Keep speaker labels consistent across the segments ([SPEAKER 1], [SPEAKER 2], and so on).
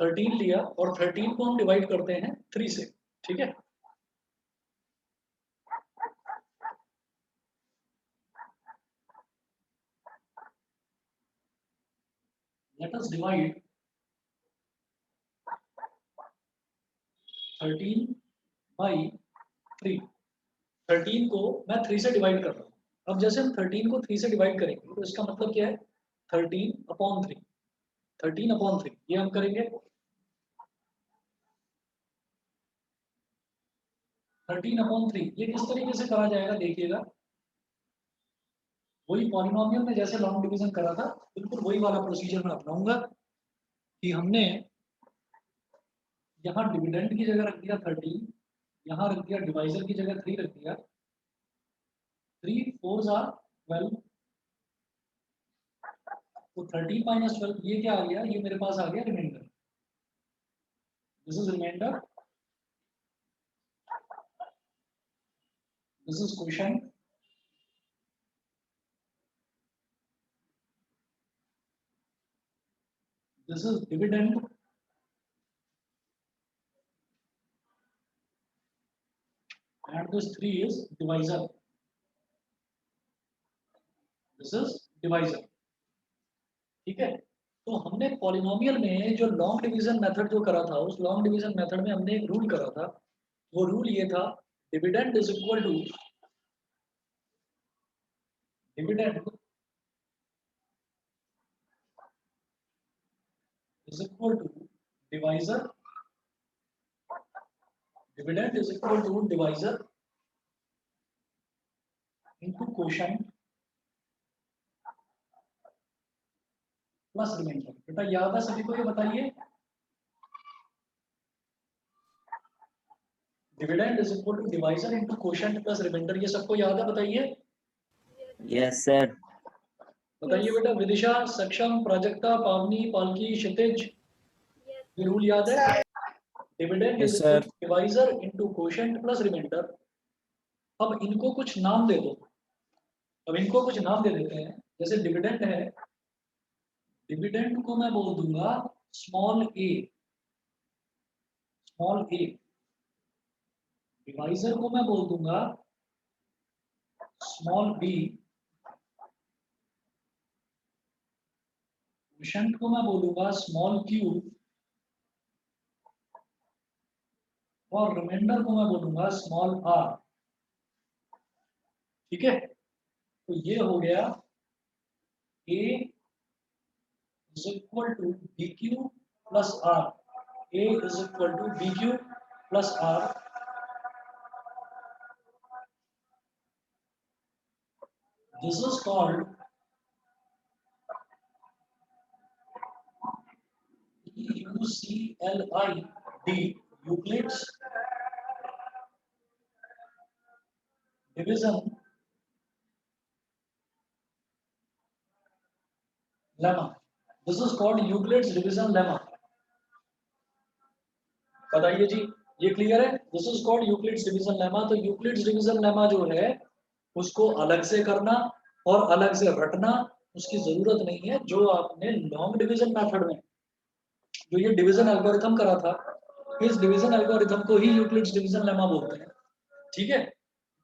[SPEAKER 1] 13 लिया और 13 को हम डिवाइड करते हैं 3 से, ठीक है। Let us divide 13 by 3। 13 को मैं 3 से डिवाइड कर रहा हूँ। अब जैसे हम 13 को 3 से डिवाइड करेंगे तो इसका मतलब क्या है, 13/3। 13/3 ये हम करेंगे। 13/3 ये किस तरीके से करा जाएगा देखिएगा, वही पॉलिनोमियल में जैसे लॉन्ग डिवीजन करा था बिल्कुल वही वाला प्रोसीजर मैं अपनाऊंगा कि हमने यहाँ डिविडेंड की जगह रख दिया 13, यहाँ रख दिया डिवाइजर की जगह 3 रख दिया। 3 4 आर 12, तो 13 - 12 ये क्या आ गया, ये मेरे पास आ गया remainder. This is remainder, this is question, this is dividend, and this 3 is divisor, this is divisor, ठीक है। तो हमने पॉलिनोमियल में जो लॉन्ग डिवीजन मेथड जो करा था, उस लॉन्ग डिवीजन मेथड में हमने एक रूल करा था। वो रूल ये था, dividend is equal to dividend is equal to divisor, dividend is equal to divisor into quotient plus remainder. बेटा याद है सभी को, ये बताइए, dividend is equal to divisor into quotient plus remainder, ये सबको याद है, बताइए।
[SPEAKER 2] Yes sir.
[SPEAKER 1] बताइए बेटा, विदिशा, सक्षम, प्राजक्ता, पावनी, पालकी, क्षितिज, ये रूल याद है? Dividend is equal to divisor into quotient plus remainder. अब इनको कुछ नाम दे दो, अब इनको कुछ नाम दे देते हैं। जैसे डिविडेंड है, डिविडेंड को मैं बोल दूंगा स्मॉल ए, स्मॉल ए। डिवाइजर को मैं बोल दूंगा स्मॉल बी, क्वोशंट को मैं बोलूंगा स्मॉल क्यू, और रिमाइंडर को मैं बोलूंगा स्मॉल आर, ठीक है। तो ये हो गया A is equal to B Q plus R, A is equal to B Q plus R. This is called EUCLID, Euclid's division lemma. This is called Euclid's division lemma. बताइए जी, ये clear है? This is called Euclid's division lemma। तो Euclid's division lemma जो है उसको अलग से करना और अलग से रटना उसकी जरूरत नहीं है। जो आपने लॉन्ग डिवीजन मेथड में जो ये डिवीजन एल्गोरिथम करा था, इस डिवीजन एल्गोरिथम को ही यूक्लिड्स डिवीजन लेमा बोलते हैं, ठीक है।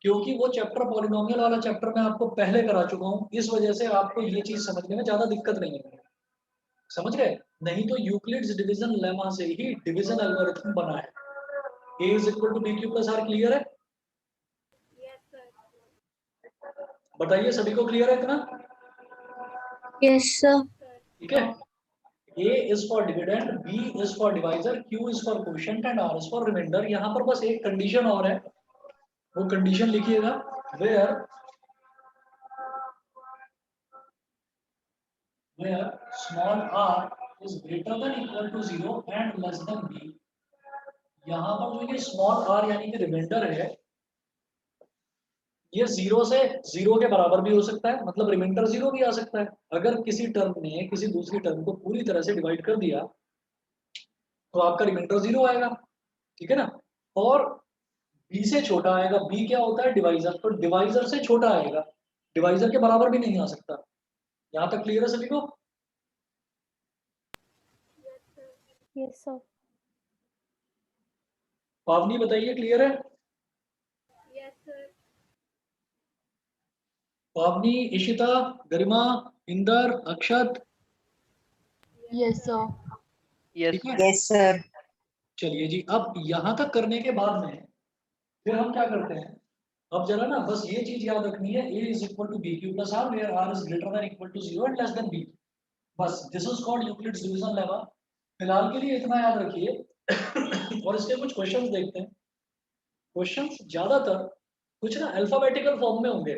[SPEAKER 1] क्योंकि वो चैप्टर पॉलिनोमियल वाला चैप्टर मैं आपको पहले करा चुका हूँ, इस वजह से आपको ये चीज समझने में ज्यादा दिक्कत नहीं है, समझ गए? नहीं तो यूक्लिड्स डिवीजन लेमा से ही डिवीजन एल्गोरिथम बना है। A is equal to B Q plus r, clear है? बताइए सभी को क्लियर है इतना?
[SPEAKER 3] Yes sir.
[SPEAKER 1] ठीक है। A is for dividend, B is for divisor, Q is for quotient and R is for remainder। यहाँ पर बस एक कंडीशन और है, वो कंडीशन लिखिएगा, where small r is greater than equal to 0 and less than b। यहाँ पर जो ये स्मॉल r यानी कि रिमाइंडर है, ये 0 से 0 के बराबर भी हो सकता है, मतलब रिमाइंडर 0 भी आ सकता है। अगर किसी टर्म ने किसी दूसरी टर्म को पूरी तरह से डिवाइड कर दिया तो आपका रिमाइंडर 0 आएगा, ठीक है ना। और b से छोटा आएगा, b क्या होता है? डिवाइजर, तो डिवाइजर से छोटा आएगा, डिवाइजर के बराबर भी नहीं आ सकता। यहाँ तक क्लियर है सभी को?
[SPEAKER 3] Yes, sir.
[SPEAKER 1] पावनी बताइए, क्लियर है?
[SPEAKER 3] Yes, sir.
[SPEAKER 1] पावनी, इशिता, गरिमा, इंदर, अक्षत,
[SPEAKER 3] Yes, sir.
[SPEAKER 1] ठीक है?
[SPEAKER 4] Yes sir.
[SPEAKER 1] चलिए जी, अब यहाँ तक करने के बाद में फिर हम क्या करते हैं, अब जरा ना बस ये चीज याद रखनी है, a is equal to B Q plus r where r is greater than equal to 0 and less than b। बस this is called Euclid's division lemma. फिलहाल के लिए इतना याद रखिए और इसके कुछ क्वेश्चंस देखते हैं। क्वेश्चंस ज्यादातर कुछ ना अल्फाबेटिकल फॉर्म में होंगे,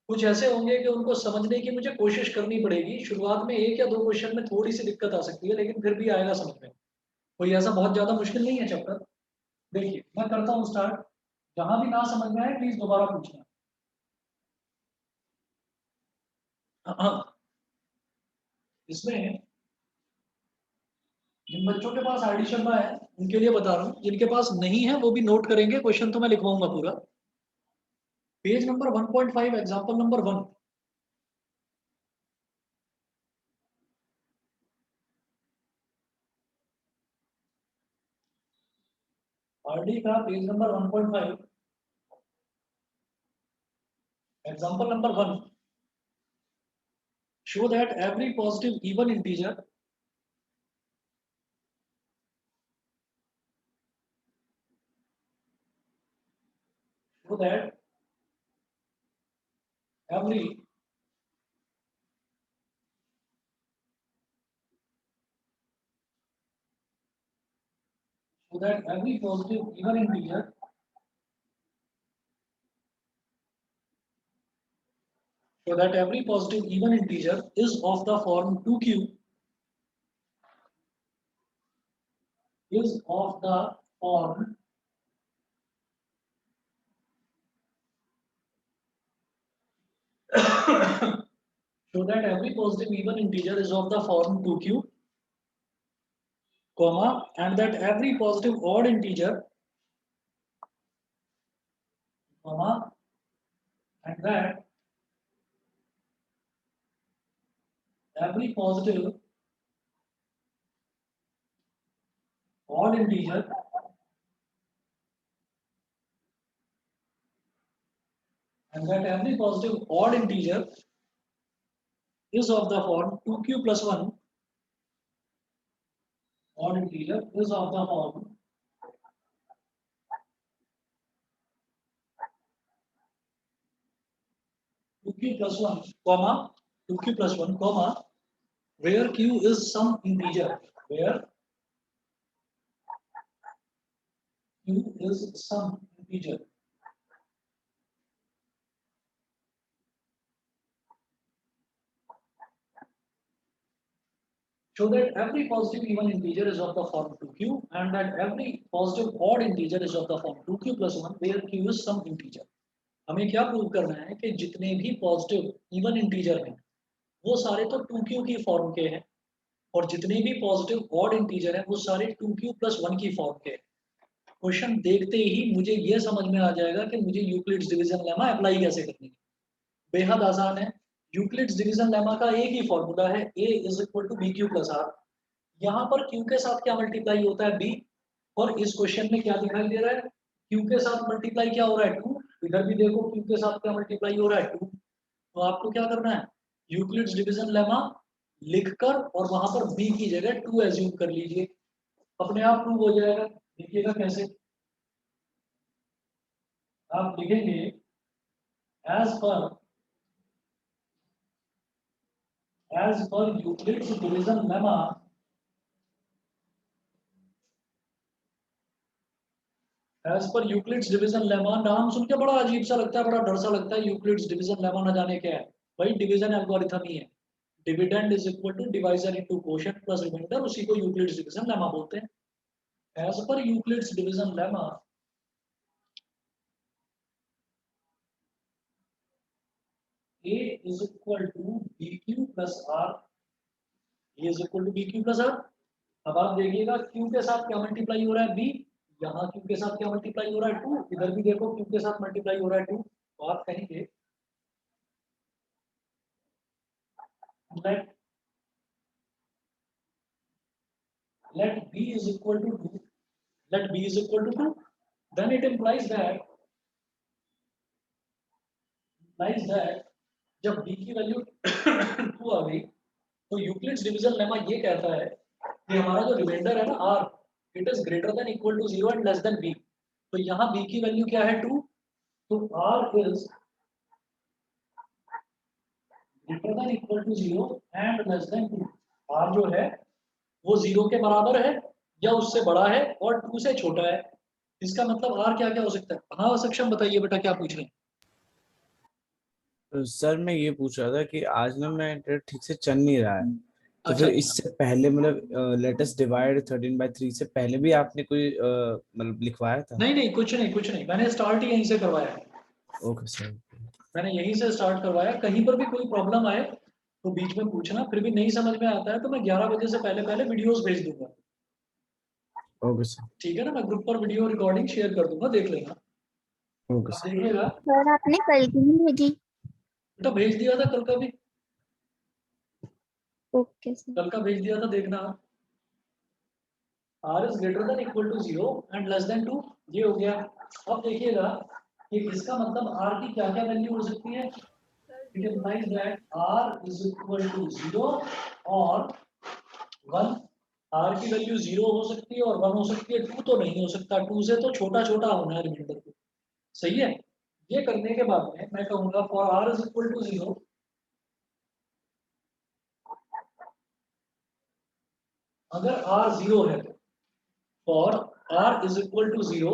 [SPEAKER 1] कुछ ऐसे होंगे कि उनको समझने की मुझे कोशिश करनी पड़ेगी। शुरुआत में एक या दो क्वेश्चन में थोड़ी सी दिक्कत आ सकती है, लेकिन फिर भी आएगा समझ में। कोई ऐसा बहुत ज्यादा मुश्किल नहीं है चैप्टर। देखिए मैं करता हूँ स्टार्ट, जहां भी ना समझ में आए प्लीज दोबारा पूछना। हाँ, इसमें जिन बच्चों के पास आईडी शर्मा है उनके लिए बता रहा हूँ, जिनके पास नहीं है वो भी नोट करेंगे, क्वेश्चन तो मैं लिखवाऊंगा पूरा। Page number 1.5 example number 1। RD का page number 1.5 example number 1। Show that every positive even integer show that every so that every positive even integer so that every positive even integer is of the form 2q is of the form so that every positive even integer is of the form 2q comma and that every positive odd integer comma and that every positive odd integer and that every positive odd integer is of the form 2q plus 1 odd integer is of the form 2q plus 1 comma 2q plus 1 comma where q is some integer where q is some integer so that every positive even integer is of the form 2q and that every positive odd integer is of the form 2q plus 1 where q is some integer। हमें क्या prove करना है कि जितने भी positive even integer हैं वो सारे तो 2q की फॉर्म के हैं और जितने भी पॉजिटिव ऑड इंटीजर हैं वो सारे 2q plus 1 की फॉर्म के हैं। क्वेश्चन देखते ही मुझे ये समझ में आ जाएगा कि मुझे यूक्लिड्स डिवीजन लेमा अप्लाई कैसे करनी है। बेहद आसान है। यूक्लिड्स डिवीजन लेमा का एक ही फॉर्मूला है, a is equal to B Q plus r. यहाँ पर q के साथ क्या मल्टीप्लाई होता है b, और इस क्वेश्चन में क्या दिखाई दे रहा है, q के साथ मल्टीप्लाई क्या हो रहा है 2। इधर भी देखो q के साथ क्या मल्टीप्लाई हो रहा है 2। तो आपको क्या करना है, यूक्लिड्स डिवीजन लेमा लिखकर और वहां पर b की जगह 2 एज्यूम कर लीजिए, अपने आप प्रूव हो जाएगा। देखिएगा कैसे, आप लिखेंगे as per Euclid's division lemma as per Euclid's division lemma. नाम सुन के बड़ा अजीब सा लगता है, बड़ा डर सा लगता है, यूक्लिड्स डिवीजन लेमा ना जाने क्या है। वही डिवीजन एल्गोरिथम ही है। Dividend is equal to divisor into quotient plus remainder, उसी को यूक्लिड्स डिवीजन लेमा बोलते हैं। As per Euclid's division lemma a is equal to bq plus r, a is equal to bq plus r। अब आप देखिएगा q के साथ क्या मल्टीप्लाई हो रहा है b, यहाँ q के साथ क्या मल्टीप्लाई हो रहा है 2, इधर भी देखो q के साथ मल्टीप्लाई हो रहा है 2। तो आप कहेंगे let b is equal to 2, let b is equal to 2, then it implies that जब b की वैल्यू 2 आ गई तो यूक्लिड्स डिवीजन लेमा ये कहता है कि हमारा जो रिमाइंडर है ना r, it is greater than equal to 0 and less than b। तो यहाँ b की वैल्यू क्या है 2, तो r is greater than equal to 0 and less than 2। r जो है वो 0 के बराबर है या उससे बड़ा है और 2 से छोटा है। इसका मतलब r क्या क्या हो सकता है। हाँ सक्षम बताइए बेटा क्या पूछ रहे हैं।
[SPEAKER 4] तो सर मैं ये पूछ रहा था कि आज ना मैं इंटरनेट ठीक से चल नहीं रहा है, तो
[SPEAKER 1] अच्छा
[SPEAKER 4] फिर इससे पहले मतलब लेटेस्ट डिवाइड 13/3 से पहले भी आपने कोई मतलब लिखवाया था?
[SPEAKER 1] नहीं नहीं कुछ नहीं, मैंने स्टार्ट ही यहीं से करवाया है।
[SPEAKER 4] Okay sir.
[SPEAKER 1] मैंने यहीं से स्टार्ट करवाया। कहीं पर भी कोई प्रॉब्लम आए तो बीच में पूछना, फिर भी नहीं समझ में आता है तो मैं 11 बजे से पहले पहले वीडियोस भेज दूंगा।
[SPEAKER 4] Okay sir.
[SPEAKER 1] ठीक है ना, मैं ग्रुप पर वीडियो रिकॉर्डिंग शेयर कर दूंगा, देख लेना।
[SPEAKER 4] ओके
[SPEAKER 1] अब
[SPEAKER 4] सर।
[SPEAKER 1] देखिएगा
[SPEAKER 3] सर आपने कल की नहीं भेजी?
[SPEAKER 1] बेटा भेज दिया था कल का भी,
[SPEAKER 3] ओके सर।
[SPEAKER 1] कल का भेज दिया था, देखना। r is greater than equal to 0 and less than 2, ये हो गया। अब देखिएगा कि इसका मतलब r की क्या क्या वैल्यू हो सकती है। It implies that r is equal to 0 और 1। r की वैल्यू 0 हो सकती है और 1 हो सकती है, 2 तो नहीं हो सकता, 2 से तो छोटा छोटा होना है रिमाइंडर को। सही है। ये करने के बाद में मैं कहूंगा for r is equal to 0, अगर r 0 है तो for r is equal to 0,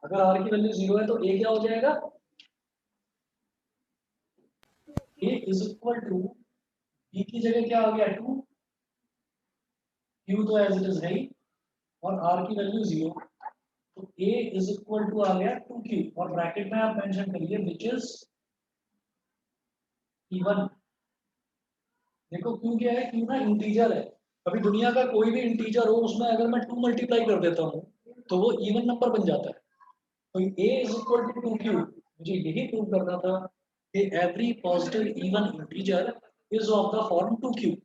[SPEAKER 1] अगर r की वैल्यू 0 है तो a क्या हो जाएगा, a is equal to b की जगह क्या आ गया 2, q तो एज इट इज है ही, और r की वैल्यू 0, तो a इज इक्वल टू आ गया 2q, और ब्रैकेट में आप मेंशन करिए विच इज इवन। देखो q क्या है, q ना इंटीजर है। अभी दुनिया का कोई भी इंटीजर हो उसमें अगर मैं 2 मल्टीप्लाई कर देता हूँ तो वो इवन नंबर बन जाता है। तो a is equal to 2q, मुझे यही प्रूव करना था कि every positive even integer is of the form 2q।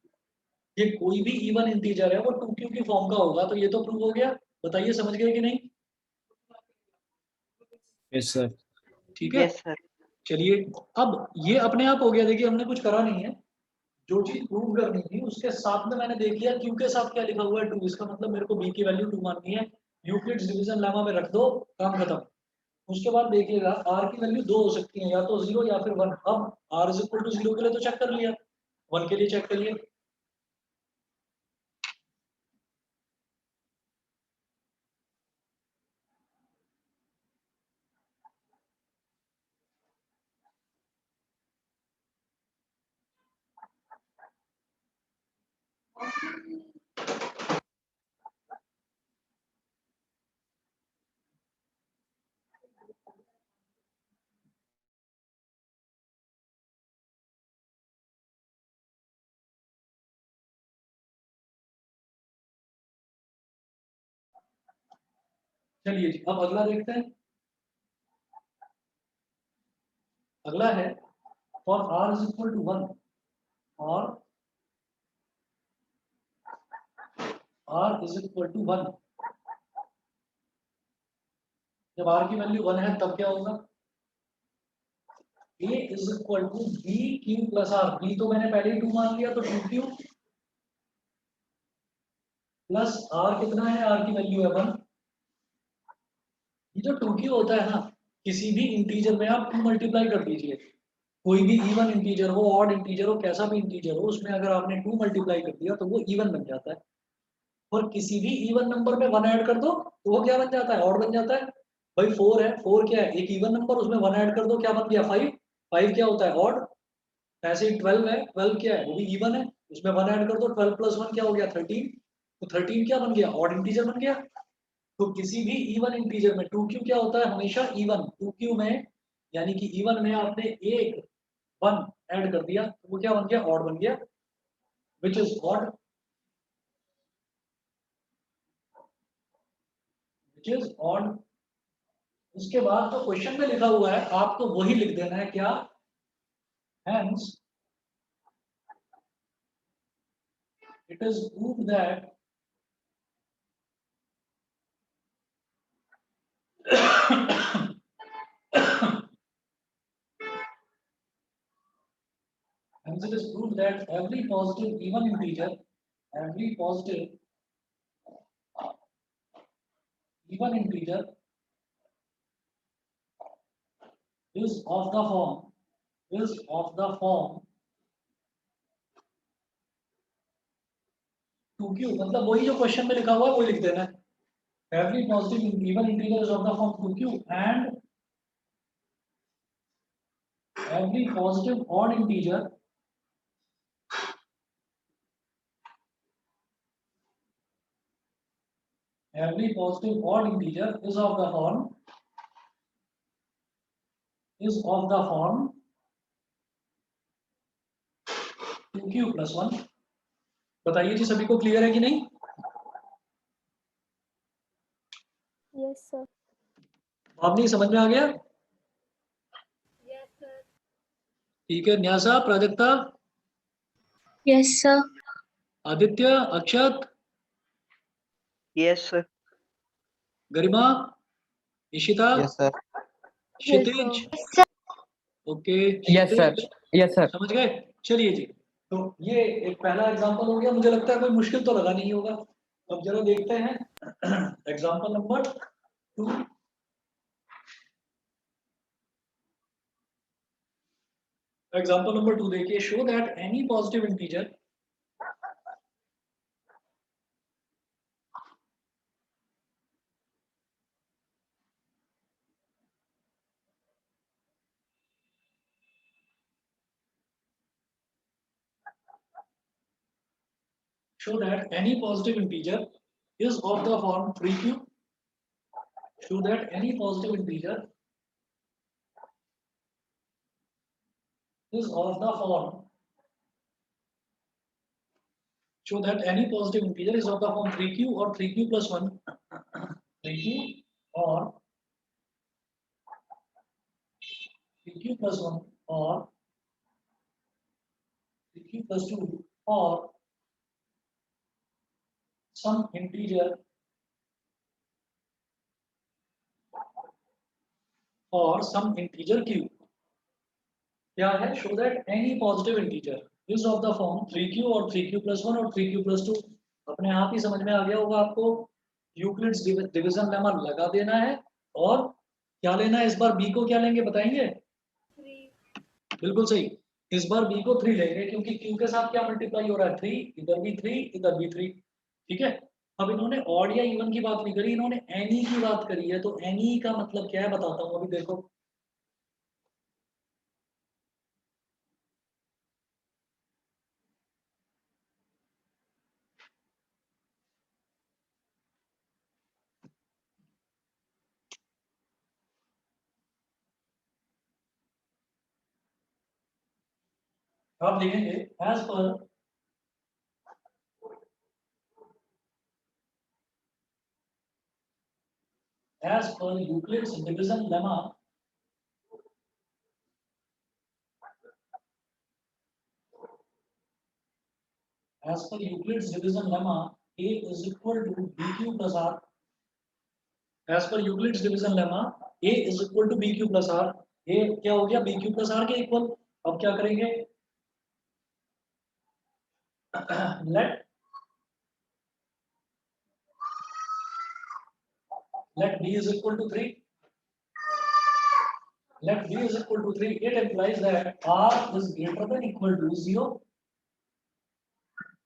[SPEAKER 1] ये कोई भी इवन इंटीजर है वो 2q की फॉर्म का होगा, तो ये तो प्रूव हो गया। बताइए समझ गए कि नहीं।
[SPEAKER 4] Yes sir.
[SPEAKER 1] ठीक है।
[SPEAKER 2] Yes sir.
[SPEAKER 1] चलिए अब ये अपने आप हो गया। देखिए हमने कुछ करा नहीं है, जो चीज प्रूव करनी थी उसके साथ में मैंने देख लिया क्यू के साथ क्या लिखा हुआ है 2, इसका मतलब मेरे को बी की वैल्यू 2 माननी है। यूक्लिड्स डिवीजन लेमा में रख दो, काम खत्म। उसके बाद देखिएगा आर की वैल्यू 2 हो सकती है, या तो 0 या फिर 1। अब आर इज इक्वल टू 0 के लिए तो चेक कर लिया, 1 के लिए चेक करिए। चलिए जी अब अगला देखते हैं। अगला है for r is equal to 1 और आर इज इक्वल टू 1। जब आर की वैल्यू 1 है तब क्या होगा, a is equal to B Q plus r. B तो मैंने पहले ही 2 मान लिया, तो 2q प्लस आर कितना है, आर की वैल्यू है 1। ये जो 2q होता है ना, किसी भी इंटीजर में आप 2 मल्टीप्लाई कर दीजिए। कोई भी इवन इंटीजर हो, ऑड इंटीजर हो, कैसा भी इंटीजर हो, उसमें अगर आपने 2 मल्टीप्लाई कर दिया तो वो इवन बन जाता है। और किसी भी इवन नंबर में 1 ऐड कर दो तो वो क्या बन जाता है, ऑड बन जाता है। भाई 4 है, 4 क्या है, एक इवन नंबर, उसमें 1 ऐड कर दो क्या बन गया 5। 5 क्या होता है, ऑड। ऐसे ही 12 है, 12 क्या है, वो भी इवन है, उसमें 1 ऐड कर दो, 12 प्लस 1 क्या हो गया 13। तो 13 क्या बन गया, ऑड इंटीजर बन गया। तो किसी भी इवन इंटीजर में 2q क्या होता है, हमेशा इवन। 2q में यानी कि इवन में आपने एक 1 ऐड कर दिया तो वो क्या बन गया, ऑड बन गया, which is odd, which is odd. उसके बाद तो क्वेश्चन में लिखा हुआ है आपको वही लिख देना है क्या, hence it is proved that hence it is proved that every positive even integer is of the form 2q, मतलब वही जो क्वेश्चन में लिखा हुआ है वही लिख देना है. Every positive even integer is of the form 2q and every positive odd integer is of the form 2q plus 1. बताइए जी सभी को क्लियर है कि नहीं?
[SPEAKER 3] Yes sir.
[SPEAKER 1] आप नहीं समझ में आ गया?
[SPEAKER 3] Yes sir.
[SPEAKER 1] ठीक है. Nyasa, Prajakta,
[SPEAKER 3] yes sir.
[SPEAKER 1] Aditya, Akshat,
[SPEAKER 5] Yes, sir.
[SPEAKER 1] Garima, Ishita,
[SPEAKER 6] Yes, sir.
[SPEAKER 1] Kshitij. Okay.
[SPEAKER 6] Yes, sir.
[SPEAKER 1] Kshitij,
[SPEAKER 6] Yes, sir.
[SPEAKER 1] समझ गए? चलिए जी. तो ये एक पहला एग्जांपल हो गया. मुझे लगता है कोई मुश्किल तो लगा नहीं होगा. अब जरा देखते हैं एग्जांपल नंबर 2. एग्जांपल नंबर 2 देखिए. Show that any positive integer show that any positive integer is of the form 3q. Show that any positive integer is of the form. Show that any positive integer is of the form 3q or 3q plus 1. 3q or 3q plus 1 or 3q plus 2 or some integer q. क्या है? Show that any positive integer is of the form 3q or 3q plus 1 or 3q plus 2. अपने आप ही समझ में आ गया होगा आपको. यूक्लिड्स डिवीजन लेमा लगा देना है और क्या लेना है इस बार? b को क्या लेंगे बताएंगे? 3. बिल्कुल सही. इस बार b को 3 लेंगे क्योंकि q के साथ क्या मल्टीप्लाई हो रहा है? 3. इधर भी 3, इधर भी 3. ठीक है. अब इन्होंने ऑड या इवन की बात नहीं करी, इन्होंने एनी की बात करी है. तो एनी का मतलब क्या है बताता हूँ. अभी देखो. आप देखेंगे as per Euclid's division lemma, a is equal to bq plus r. As per Euclid's division lemma, a is equal to bq plus r. a क्या हो गया? bq plus r के इक्वल. अब क्या करेंगे? let b is equal to 3. Let b is equal to 3. It implies that r is greater than equal to 0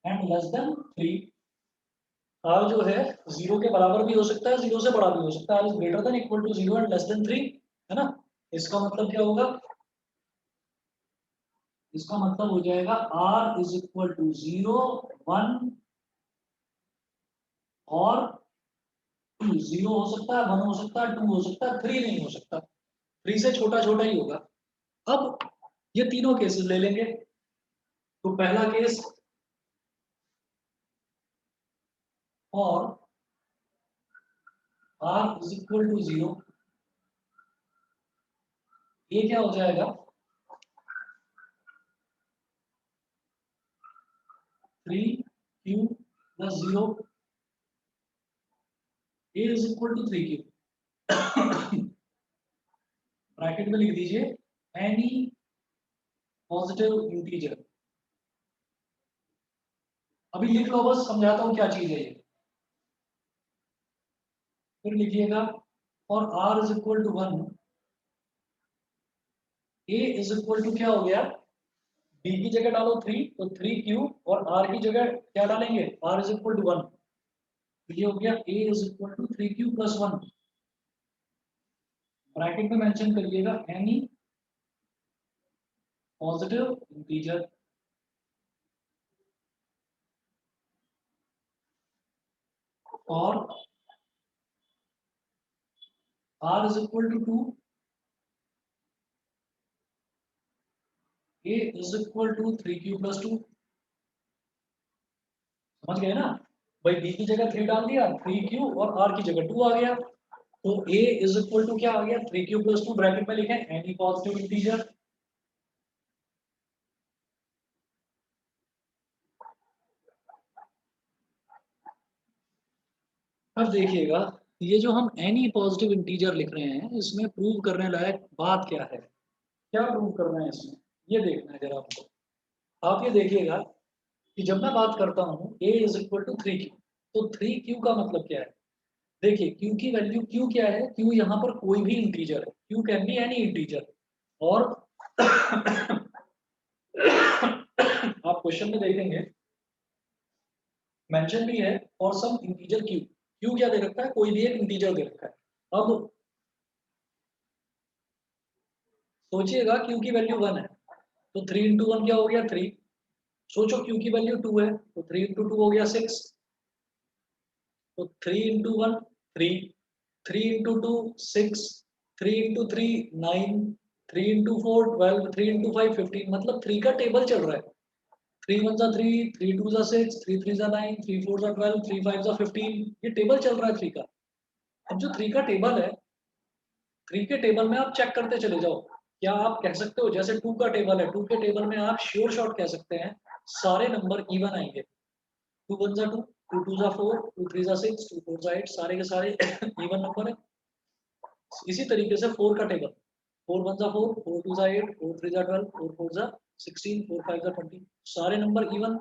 [SPEAKER 1] and less than 3. r जो है 0 के बराबर भी हो सकता है, 0 से बड़ा भी हो सकता है. r is greater than equal to 0 and less than 3, है ना? इसका मतलब क्या होगा? इसका मतलब हो जाएगा r is equal to 0, 1 और 2. 0 हो सकता है, 1 हो सकता है, 2 हो सकता है, 3 नहीं हो सकता. 3 से छोटा छोटा ही होगा. अब ये तीनों केसेस ले लेंगे. तो पहला केस और r is equal to 0, ये क्या हो जाएगा? 3 q plus 0, a is equal to 3q। Bracket में लिख दीजिए एनी पॉजिटिव इंटीजर। अभी लिख लो, बस समझाता हूं क्या चीज है ये, फिर लिखिएगा और r is equal to 1, a is equal to क्या हो गया, b की जगह डालो 3, तो 3q, और r की जगह क्या डालेंगे, r इज इक्वल टू 1, तो ये हो गया a is equal to 3q plus 1। Bracket में मेंशन करिएगा एनी पॉजिटिव इंटीजर, और r is equal to 2, a is equal to 3q plus 2। समझ गए ना भाई, b की जगह 3 डाल दिया, 3q, और r की जगह 2 आ गया, तो a इज इक्वल टू क्या आ गया, 3q प्लस 2। ब्रैकेट में लिखे एनी पॉजिटिव इंटीजर, अब देखिएगा ये जो हम एनी पॉजिटिव इंटीजर लिख रहे हैं, इसमें प्रूव करने लायक बात क्या है, क्या प्रूव करना है इसमें, ये देखना है जरा आपको। आप ये देखिएगा कि जब मैं बात करता हूँ a is equal to 3q, तो 3q का मतलब क्या है, देखिए q की वैल्यू, q क्या है, q यहाँ पर कोई भी इंटीजर है, q can be any integer, और आप क्वेश्चन में देखेंगे मेंशन भी है और सम इंटीजर q, q क्या दे रखा है, कोई भी एक इंटीजर दे रखा है। अब सोचिएगा q की वैल्यू 1 है, तो 3 इंटू 1 क्या हो गया, 3। सोचो q की वैल्यू 2 है, तो 3 इंटू 2 हो गया 6, तो 3 into 1 3, 3 into 2 6, 3 into 3 9, 3 into 4 12, 3 into 5 15, मतलब 3 का टेबल चल रहा है। 3 1 जा 3, 3 2 जा 6, 3 3 जा 9, 3 4 जा 12, 3 5 जा 15, ये टेबल चल रहा है 3 का। अब जो 3 का टेबल है, 3 के टेबल में आप चेक करते चले जाओ, क्या आप कह सकते हो जैसे 2 का टेबल है, 2 के टेबल में आप श्योर शॉट कह सकते हैं सारे नंबर इवन आएंगे, 2 1 जा 2, 2 2 जा 4, 2 3 जा 6, 2 4 जा 8, सारे के सारे इवन नंबर है। इसी तरीके से 4 का टेबल, 4 1 जा 4, 4 2 जा 8, 4 3 जा 12, 4 4 जा 16, 4 5 जा 20, सारे नंबर इवन।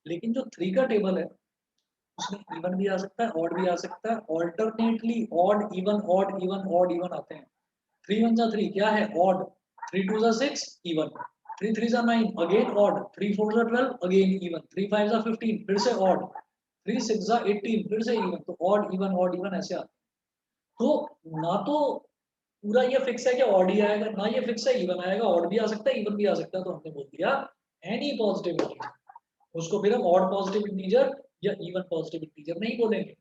[SPEAKER 1] लेकिन जो 3 का टेबल है उसमें इवन भी आ सकता है, ऑड भी आ सकता है, alternately odd even odd even odd even आते हैं। 3 1 जा 3 क्या है, ऑड, 3 2 जा 6 इवन, 3 3 जा 9 अगेन ऑड, 3 4 जा 12 अगेन इवन, 3 5 जा 15 फिर से ऑड, 3 6 जा 18 फिर से इवन, तो ऑड इवन ऐसे आते हैं। तो ना तो पूरा ये फिक्स है कि ऑड ही आएगा, ना ये फिक्स है इवन आएगा, ऑड भी आ सकता है इवन भी आ सकता है, तो हमने बोल दिया एनी पॉजिटिव इंटीजर, उसको फिर हम ऑड पॉजिटिव इंटीजर या इवन पॉजिटिव इंटीजर नहीं बोलेंगे।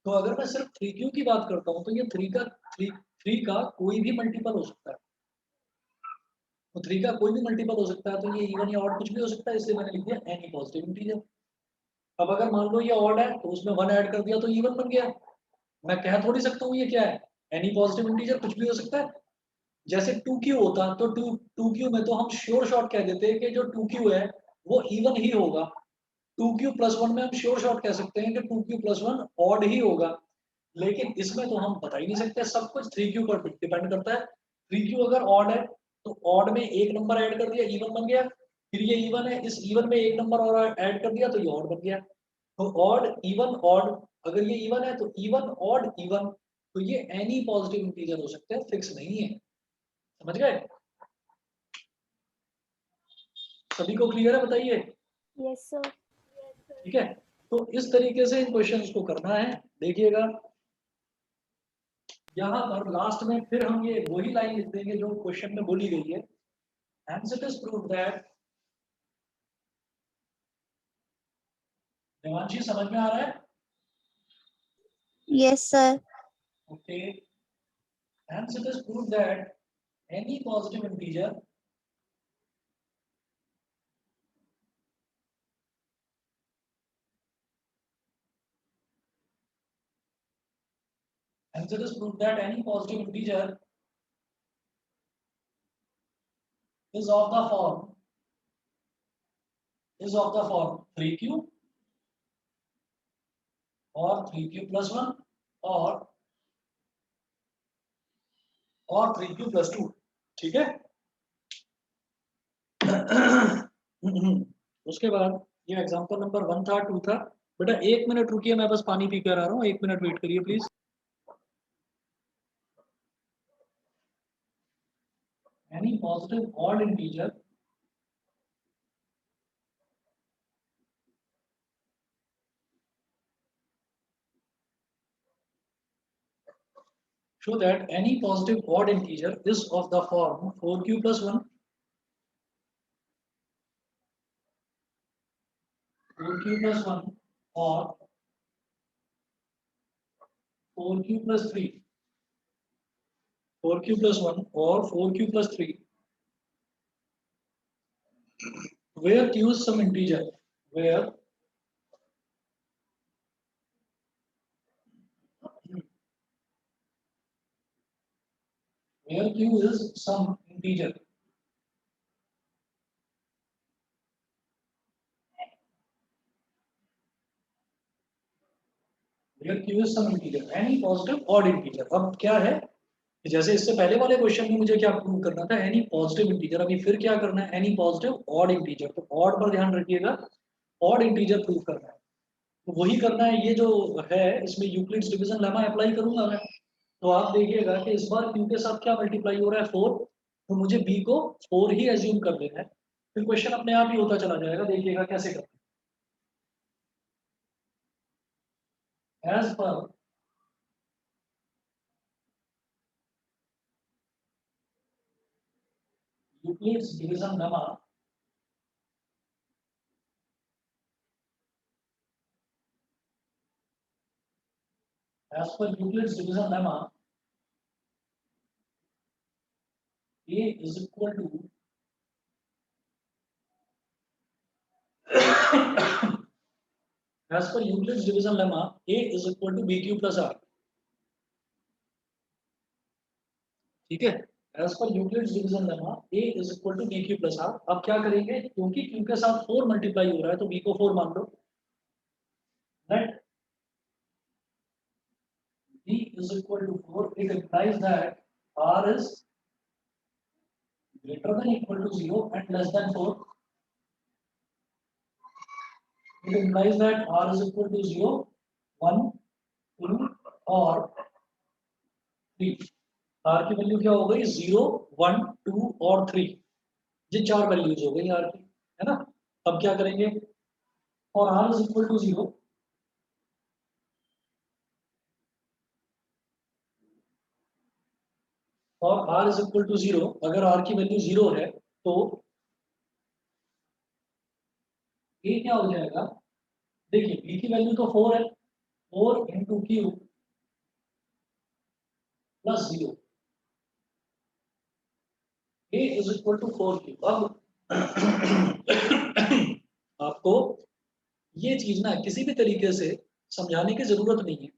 [SPEAKER 1] तो अगर मैं सिर्फ 3q की बात करता हूँ, तो ये 3 का कोई भी मल्टीपल हो सकता है, तो 3 का कोई भी मल्टीपल हो सकता है, तो ये इवन या ऑड कुछ भी हो सकता है, इसलिए मैंने लिख दिया एनी पॉजिटिव इंटीजर। अब अगर मान लो ये ऑड है, तो उसमें 1 ऐड कर दिया तो इवन बन गया। मैं कह थोड़ी सकता हूँ ये क्या है, एनी पॉजिटिव इंटीजर कुछ भी हो सकता है। जैसे 2q होता तो 2q में तो हम श्योर शॉट कह देते हैं कि जो 2q है वो इवन ही होगा। 2q प्लस 1 में हम श्योर शॉट कह सकते हैं कि 2q प्लस 1 ऑड ही होगा। लेकिन इसमें तो हम बता ही नहीं सकते, सब कुछ 3q पर डिपेंड करता है। 3q अगर ऑड है तो ऑड में एक नंबर ऐड कर दिया, इवन बन गया। फिर ये इवन है, इस इवन में एक नंबर और ऐड कर दिया तो ये ऑड बन गया। तो ऑड इवन ऑड, अगर ये इवन है तो इवन ऑड इवन, तो ये एनी पॉजिटिव इंटीजर हो सकते हैं, फिक्स नहीं है। समझ गए? सभी को क्लियर है, बताइए।
[SPEAKER 3] Yes, sir.
[SPEAKER 1] ठीक है, तो इस तरीके से इन क्वेश्चंस को करना है। देखिएगा यहाँ पर लास्ट में फिर हम ये वही लाइन लिख देंगे जो क्वेश्चन में बोली गई है, hence it is proved that, Devanshi समझ में आ रहा है?
[SPEAKER 3] Yes, sir.
[SPEAKER 1] Okay, hence it is proved that any positive integer hence it is proved that any positive integer is of the form 3q और 3q+1 और 3q+2, ठीक है। उसके बाद ये एग्जांपल नंबर 1 था, 2 था। बेटा 1 मिनट रुकिए, मैं बस पानी पी कर आ रहा हूँ, 1 मिनट वेट करिए please. Any positive odd integer show that any positive odd integer is of the form 4q+1, 4q+1 or 4q+3, 4q+1 or 4q+3, where q is some integer, where q is some integer. Where q is some integer, any positive odd integer. अब क्या है, जैसे इससे पहले वाले question में मुझे क्या प्रूव करना था, एनी पॉजिटिव इंटीजर। अभी फिर क्या करना है, एनी पॉजिटिव ऑड इंटीजर। तो ऑड पर ध्यान रखिएगा, ऑड इंटीजर प्रूव करना है, तो वही करना है। ये जो है इसमें यूक्लिड्स डिवीजन लेमा अप्लाई करूंगा मैं। तो आप देखिएगा कि इस बार q के साथ क्या मल्टीप्लाई हो रहा है, 4। तो मुझे b को 4 ही एज्यूम कर देना है, फिर क्वेश्चन अपने आप ही होता चला जाएगा। देखिएगा कैसे करते हैं। As per Euclid's division lemma, as per Euclid's division lemma, A is equal to as per Euclid's division lemma, A is equal to BQ plus R, ठीक है। as per Euclid's division lemma, A is equal to BQ plus R। अब क्या करेंगे, क्योंकि Q के साथ 4 multiply हो रहा है तो B को 4 मान लो। Let B is equal to 4, it implies that R is greater than equal to 0 and less than 4. It implies that R is equal to 0, 1, 2 और 3। R की वैल्यू क्या हो गई, 0, 1, 2 और 3। ये 4 वैल्यूज हो गई R की, है ना। अब क्या करेंगे, और R इज इक्वल टू 0, और R इज इक्वल टू 0, अगर R की वैल्यू 0 है तो ये क्या हो जाएगा, देखिए B की वैल्यू तो 4 है, 4 into q plus 0, A is equal to 4q। अब आपको ये चीज ना किसी भी तरीके से समझाने की जरूरत नहीं है।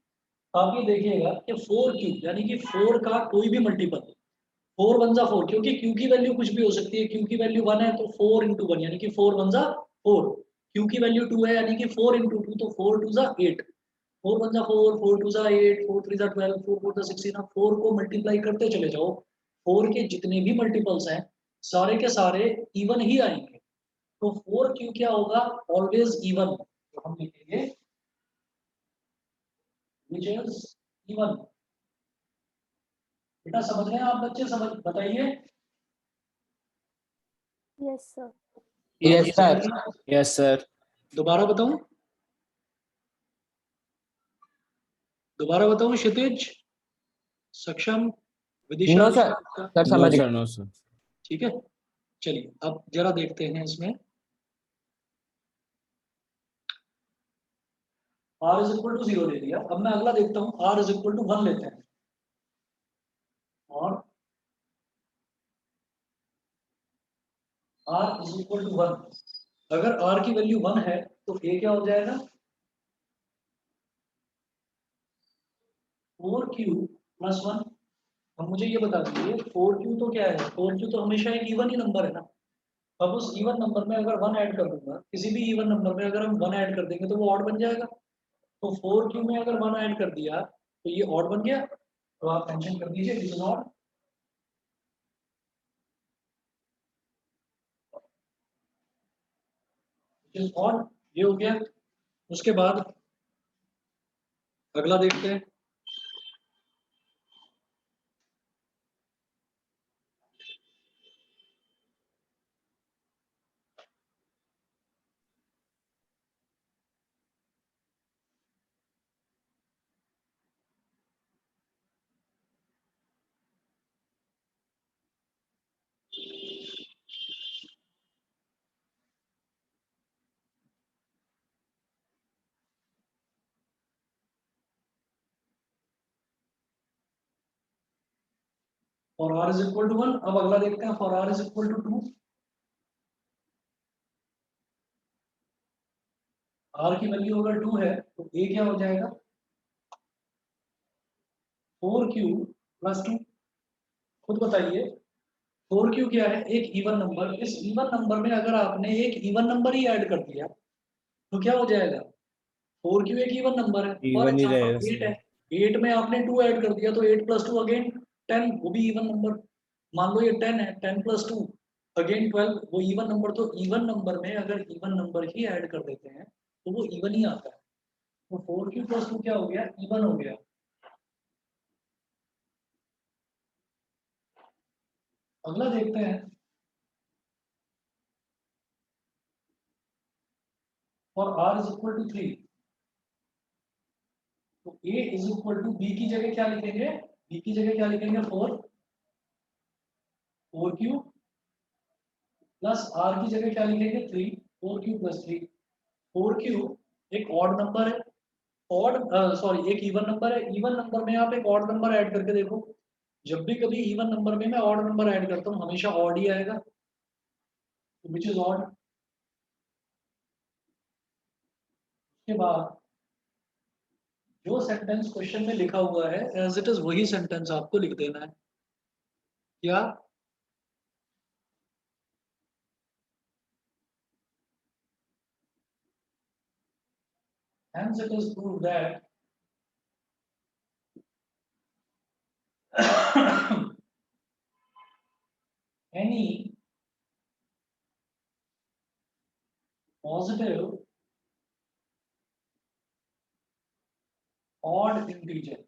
[SPEAKER 1] आप ये देखिएगा कि 4q यानी कि 4 का कोई भी मल्टीपल, 4 1 जा 4, क्योंकि q की वैल्यू कुछ भी हो सकती है। q की वैल्यू 1 है तो 4 इंटू 1 यानी कि 4 1 जा 4। q की वैल्यू 2 है यानी कि 4 इंटू 2 तो 4 2 जा 8, 4 1 जा 4, 4 2 जा 8, 4 3 जा 12, 4 4 जा 16। आप 4 को मल्टीप्लाई करते चले जाओ, 4 के जितने भी मल्टीपल्स हैं सारे के सारे इवन ही आएंगे। तो 4q क्या होगा, ऑलवेज इवन। तो हम लिखेंगे which is even। बेटा समझ रहे हैं आप बच्चे, समझ बताइए।
[SPEAKER 3] Yes, sir.
[SPEAKER 4] Yes sir, yes sir.
[SPEAKER 1] दोबारा बताऊं, दोबारा बताऊं, Kshitij, Saksham, Vidisha,
[SPEAKER 2] no sir, sir
[SPEAKER 4] no
[SPEAKER 2] समझ गए।
[SPEAKER 4] Sir, no sir.
[SPEAKER 1] ठीक है। चलिए अब जरा देखते हैं इसमें, r इज इक्वल टू 0 दे दिया। अब मैं अगला देखता हूं, r इज इक्वल टू 1 लेते हैं, और r इज इक्वल टू 1। अगर r की वैल्यू 1 है तो a क्या हो जाएगा, 4q प्लस 1। अब मुझे ये बता दीजिए 4q तो क्या है, 4q तो हमेशा एक इवन ही नंबर है ना। अब उस इवन नंबर में अगर 1 ऐड कर दूंगा, किसी भी इवन नंबर में अगर हम 1 ऐड कर देंगे तो वो ऑड बन जाएगा। तो 4q में अगर 1 ऐड कर दिया तो ये ऑड बन गया, तो आप मेंशन कर दीजिए दिस इज ऑड। ऑड ये हो गया। उसके बाद अगला देखते हैं। For r is equal to 1। अब अगला देखते हैं for r is equal to 2। r की वैल्यू अगर 2 है तो a क्या हो जाएगा 4q प्लस 2। खुद बताइए 4q क्या है, एक इवन नंबर। इस इवन नंबर में अगर आपने एक इवन नंबर ही ऐड कर दिया तो क्या हो जाएगा 4q एक इवन नंबर है। फॉर
[SPEAKER 4] इवन ही रहेगा
[SPEAKER 1] एग्जाम्पल 8
[SPEAKER 4] सर।
[SPEAKER 1] है, 8 में आपने 2 ऐड कर दिया तो 8 प्लस 2 अगेन 10, वो भी इवन नंबर। मान लो ये 10 है, 10 प्लस 2 अगेन 12, वो इवन नंबर। तो इवन नंबर में अगर इवन नंबर ही ऐड कर देते हैं तो वो इवन ही आता है। तो 4q प्लस 2 क्या हो गया, इवन हो गया। अगला देखते हैं for r is equal to 3। तो a is equal to b की जगह क्या लिखेंगे, b की जगह क्या लिखेंगे 4q प्लस r की जगह क्या लिखेंगे 3, 4q प्लस 3। 4q एक ऑड नंबर है, ऑड सॉरी एक इवन नंबर है। इवन नंबर में आप एक ऑड नंबर ऐड करके देखो। जब भी कभी इवन नंबर में मैं ऑड नंबर ऐड करता हूँ हमेशा ऑड ही आएगा, विच इज ऑड। उसके बाद जो सेंटेंस क्वेश्चन में लिखा हुआ है एज इट इज वही सेंटेंस आपको लिख देना है। क्या hence it is proved that any positive odd integer,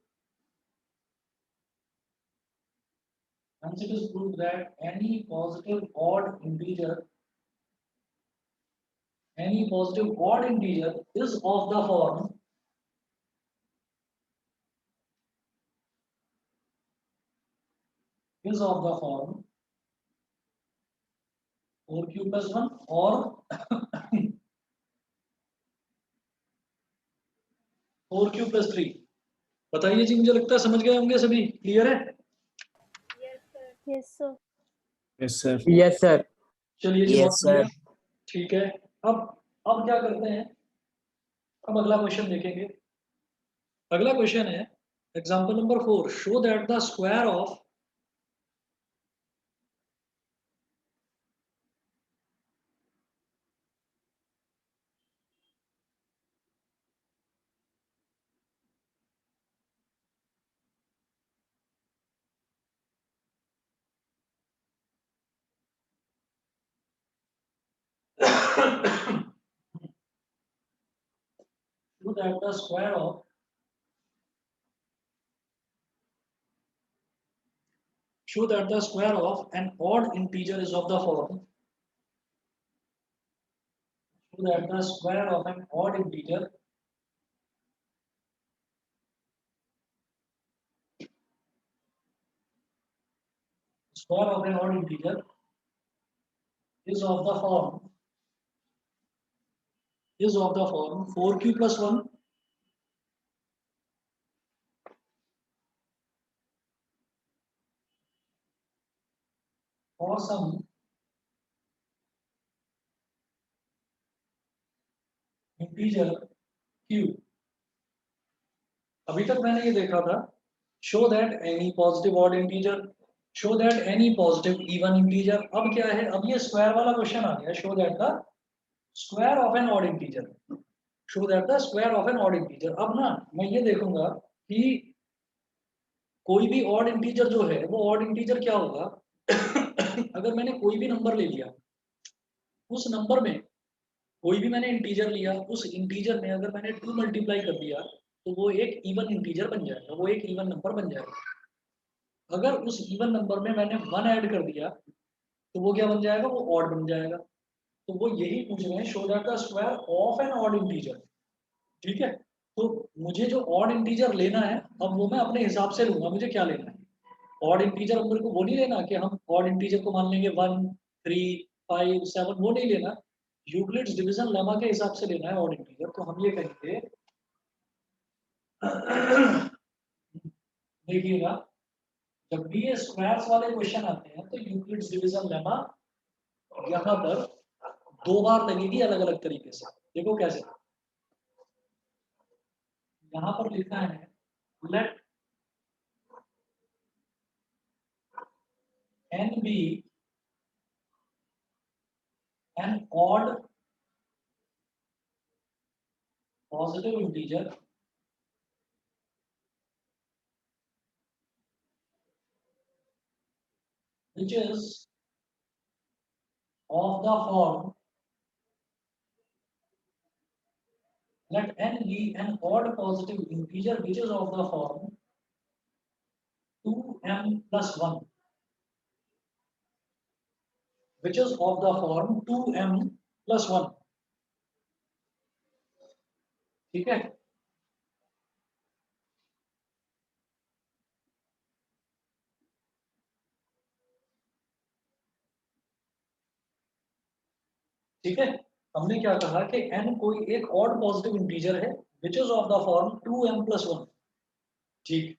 [SPEAKER 1] hence it is proved that any positive odd integer is of the form is of the form 4q plus 1 or 4q plus 3। बताइए जी, मुझे लगता है समझ गए होंगे सभी। Clear है?
[SPEAKER 3] Yes, sir.
[SPEAKER 4] Yes sir.
[SPEAKER 2] Yes, sir.
[SPEAKER 1] चलिए जी, बहुत
[SPEAKER 2] Yes,
[SPEAKER 1] बढ़िया।
[SPEAKER 2] sir.
[SPEAKER 1] ठीक है। अब क्या करते हैं, अब अगला क्वेश्चन देखेंगे। अगला क्वेश्चन है example number 4। Show that the square of show that the square of an odd integer is of the form. Show that the square of an odd integer is of the form 4q plus 1 or some integer q। अभी तक मैंने ये देखा था show that any positive odd integer, show that any positive even integer. अब क्या है, अब ये स्क्वायर वाला क्वेश्चन आ गया। Show that the square of an odd integer. Show that the square of an odd integer. अब ना मैं ये देखूंगा कि कोई भी ऑड इंटीजर जो है वो ऑड इंटीजर क्या होगा। अगर मैंने कोई भी नंबर ले लिया, उस नंबर में कोई भी मैंने इंटीजर लिया, उस इंटीजर में अगर मैंने 2 मल्टीप्लाई कर दिया तो वो एक इवन इंटीजर बन जाएगा, वो एक इवन नंबर बन जाएगा। अगर उस इवन नंबर में मैंने 1 ऐड कर दिया तो वो क्या बन जाएगा, वो ऑड बन जाएगा। तो वो यही पूछ रहे हैं, show that the square of an odd integer. ठीक है, तो मुझे जो ऑड इंटीजर लेना है, अब वो मैं अपने हिसाब से लूंगा, मुझे क्या लेना है। ऑड इंटीजर मेरे को वो नहीं लेना कि हम ऑड इंटीजर को मान लेंगे 1, 3, 5, 7, वो नहीं लेना। यूक्लिड्स डिवीजन लेमा के हिसाब से लेना है ऑड इंटीजर। तो हम ये कहेंगे, देखिएगा, जब भी ये स्क्वायर्स वाले क्वेश्चन आते हैं तो यूक्लिड्स डिवीजन लेमा यहाँ पर 2 बार लगेगी अलग अलग तरीके से। देखो कैसे, यहाँ पर लिखा है late n be an odd positive integer which is of the form, let n be an odd positive integer which is of the form 2m plus 1, which is of the form 2m plus 1। ठीक है, ठीक है, हमने क्या कहा कि n कोई एक ऑड पॉजिटिव इंटीजर है which is of the form 2m plus 1। ठीक,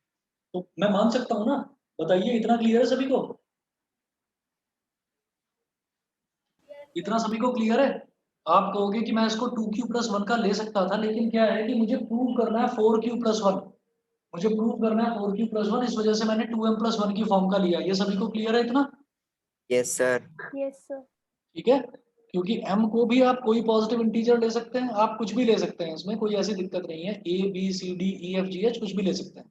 [SPEAKER 1] तो मैं मान सकता हूं ना, बताइए, इतना क्लियर है सभी को? इतना सभी को क्लियर है? आप कहोगे कि मैं इसको 2q plus 1 का ले सकता था, लेकिन क्या है कि मुझे प्रूव करना है 4q plus 1। मुझे प्रूव करना है 4q plus 1, इस वजह से मैंने 2m plus 1 की फॉर्म का लिया। ये सभी को क्लियर है इतना?
[SPEAKER 2] Yes, sir.
[SPEAKER 3] Yes, sir.
[SPEAKER 1] ठीक है, क्योंकि m को भी आप कोई पॉजिटिव इंटीजर ले सकते हैं, आप कुछ भी ले सकते हैं, इसमें कोई ऐसी दिक्कत नहीं है। a b c d e f g h कुछ भी ले सकते हैं।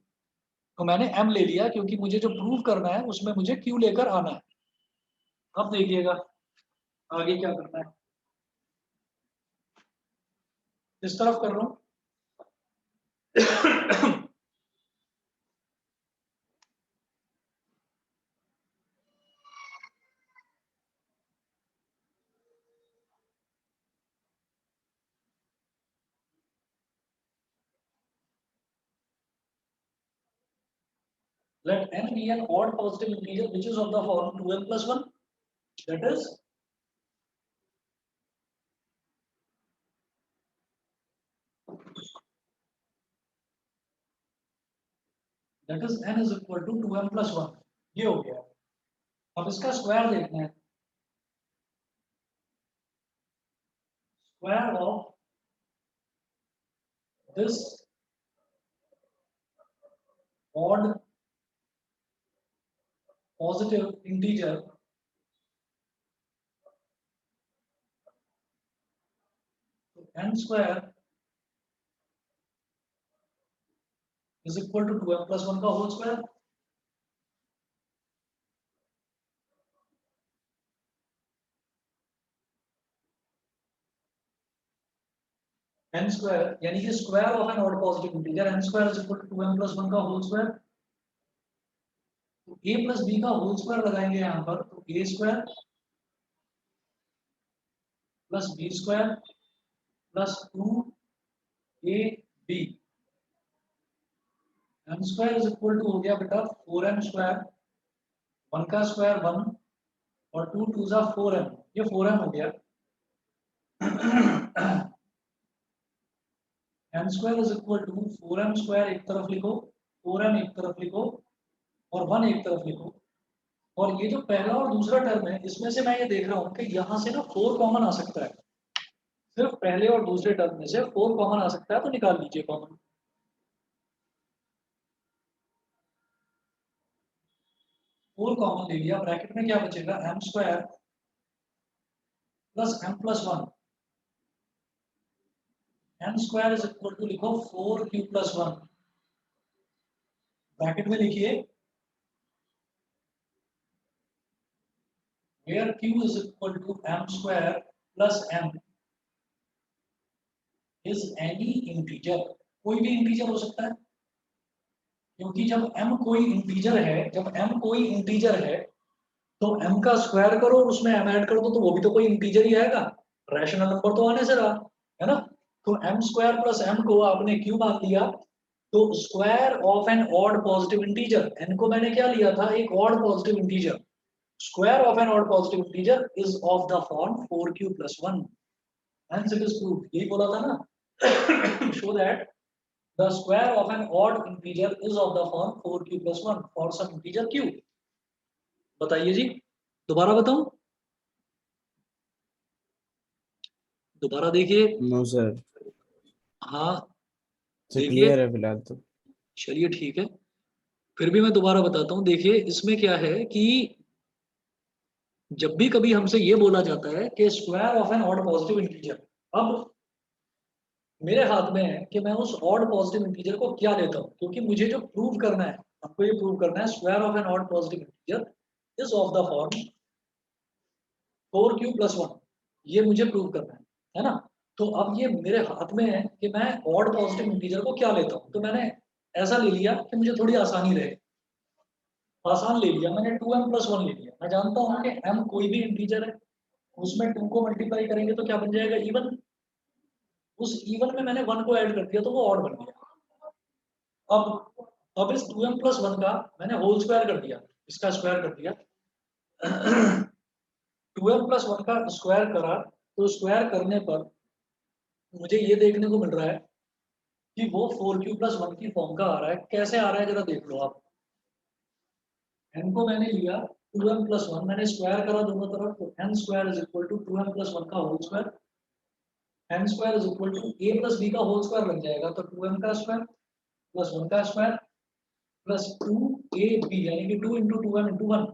[SPEAKER 1] तो मैंने m ले लिया क्योंकि मुझे जो प्रूव करना है उसमें मुझे q लेकर आना है। अब देखिएगा आगे क्या करना है, इस तरफ कर रहा हूं। Let n be an odd positive integer which is of the form 2m plus 1, that is n is equal to 2m plus 1। ये हो गया। अब इसका स्क्वायर देखना है। Square of this odd positive integer n square is equal to 2m plus 1 का whole square. n square यानी कि square of an odd positive integer n square is equal to 2m plus 1 का whole square. तो a plus b का whole square लगाएंगे यहाँ पर, तो a square plus b square plus 2ab, m square is equal to हो गया बेटा 4m स्क्वायर, 1 का स्क्वायर 1 और 2 2 जा 4m, ये 4m हो गया। m square is equal to 4m square एक तरफ लिखो, 4m एक तरफ लिखो और 1 एक तरफ लिखो। और ये जो पहला और दूसरा टर्म है, इसमें से मैं ये देख रहा हूँ कि यहाँ से ना 4 कॉमन आ सकता है। सिर्फ पहले और दूसरे टर्म में से 4 कॉमन आ सकता है, तो निकाल लीजिए कॉमन। 4 कॉमन ले लिया, ब्रैकेट में क्या बचेगा, m square plus m plus 1 n square is equal to लिखो 4q प्लस 1, ब्रैकेट में लिखिए where q is equal to m square plus m is any integer, कोई भी इंटीजर हो सकता है, क्योंकि जब m कोई इंटीजर है, जब m कोई इंटीजर है तो m का स्क्वायर करो और उसमें m ऐड कर दो तो वो भी तो कोई इंटीजर ही आएगा, रैशनल नंबर तो आने से रहा है ना। तो m स्क्वायर प्लस m को आपने q मान लिया, तो square of an odd positive integer, n को मैंने क्या लिया था, एक odd positive integer, square of an odd positive integer is of the form 4q plus 1, hence it is proved, यही बोला था ना show that the square of an odd integer is of the form 4q plus 1 for some integer q। बताइए जी, दोबारा बताऊं, दोबारा देखिए।
[SPEAKER 4] No sir,
[SPEAKER 1] हाँ देखिए,
[SPEAKER 4] क्लियर है फिलहाल तो।
[SPEAKER 1] चलिए ठीक है, फिर भी मैं दोबारा बताता हूँ। देखिए इसमें क्या है कि जब भी कभी हमसे ये बोला जाता है कि square of an odd positive integer, अब मेरे हाथ में है कि मैं उस ऑड पॉजिटिव इंटीजर को क्या लेता हूँ, क्योंकि मुझे जो प्रूव करना है, हमको ये प्रूव करना है square of an odd positive integer is of the form 4q plus 1, ये मुझे प्रूव करना है ना। तो अब ये मेरे हाथ में है कि मैं ऑड पॉजिटिव इंटीजर को क्या लेता हूँ, तो मैंने ऐसा ले लिया कि मुझे थोड़ी आसानी रहे, आसान ले लिया मैंने, 2m प्लस 1 ले लिया। मैं जानता हूँ कि m कोई भी इंटीजर है, उसमें 2 को मल्टीप्लाई करेंगे तो क्या बन जाएगा, इवन, उस इवन में मैंने 1 को ऐड कर दिया तो वो ऑड बन गया। अब इस 2m प्लस 1 का मैंने होल स्क्वायर कर दिया, इसका स्क्वायर कर दिया 2m प्लस 1 का स्क्वायर करा, तो स्क्वायर करने पर मुझे ये देखने को मिल रहा है कि वो 4q प्लस 1 की फॉर्म का आ रहा है। कैसे आ रहा है जरा देख लो आप, n को मैंने लिया 2m प्लस 1, मैंने स्क्वायर करा दोनों तरफ, तो n square is equal to 2m plus 1 का whole square, n square is equal to a plus b का होल स्क्वायर लग जाएगा, तो 2m का स्क्वायर प्लस 1 का स्क्वायर प्लस 2ab, यानी कि 2 into 2m into 1,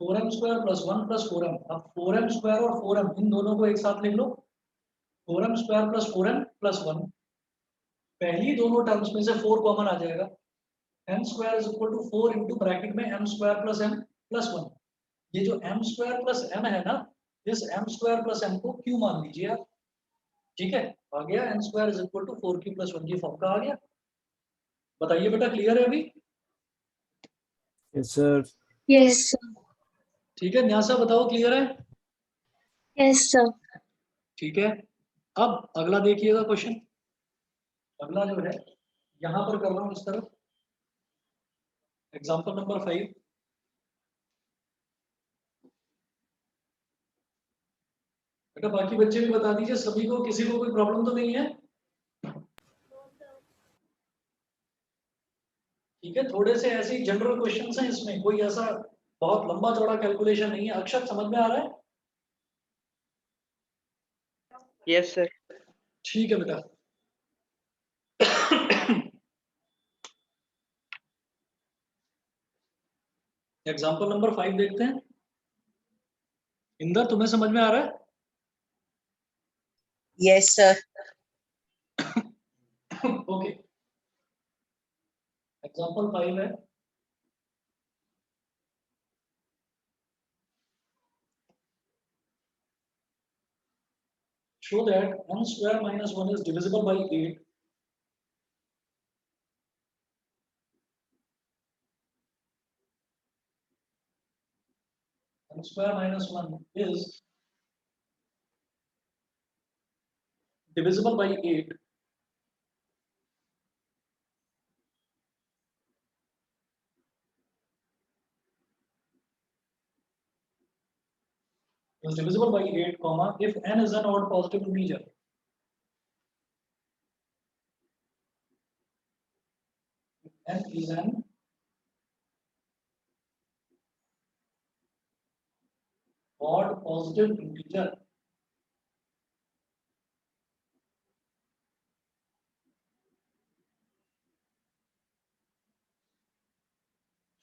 [SPEAKER 1] 4m square plus 1 plus 4m। अब 4m स्क्वायर और 4m इन दोनों को एक साथ लिख लो, 4m square plus 4m plus 1, पहली दोनों टर्म्स में से 4 कॉमन आ जाएगा, m square is equal to 4 into bracket में m square plus m plus 1। ये जो m स्क्वायर प्लस m है ना, इस m स्क्वायर प्लस m को q मान लीजिए आप, ठीक है, आ गया n square is equal to 4q plus 1 की फॉर्म का आ गया। बताइए बेटा, क्लियर है अभी?
[SPEAKER 4] Yes sir.
[SPEAKER 3] Yes, sir.
[SPEAKER 1] ठीक है, न्यासा बताओ, क्लियर है?
[SPEAKER 3] Yes, sir.
[SPEAKER 1] ठीक है, अब अगला देखिएगा क्वेश्चन, अगला जो है यहां पर कर रहा हूं इस तरफ, एग्जांपल नंबर 5। बेटा बाकी बच्चे भी बता दीजिए, सभी को, किसी को कोई प्रॉब्लम तो नहीं है? ठीक है, थोड़े से ऐसे जनरल क्वेश्चंस हैं इसमें, कोई ऐसा बहुत लंबा चौड़ा कैलकुलेशन नहीं है। अक्षर समझ में आ रहा है?
[SPEAKER 5] Yes sir.
[SPEAKER 1] ठीक है बेटा एग्जाम्पल नंबर 5 देखते हैं। इंदर तुम्हें समझ में आ रहा है?
[SPEAKER 6] Yes sir.
[SPEAKER 1] ओके, एग्जाम्पल 5 है, show that n square minus 1 is divisible by 8 n square minus 1 is divisible by 8 is divisible by 8 comma if n is an odd positive integer, if n is an odd positive integer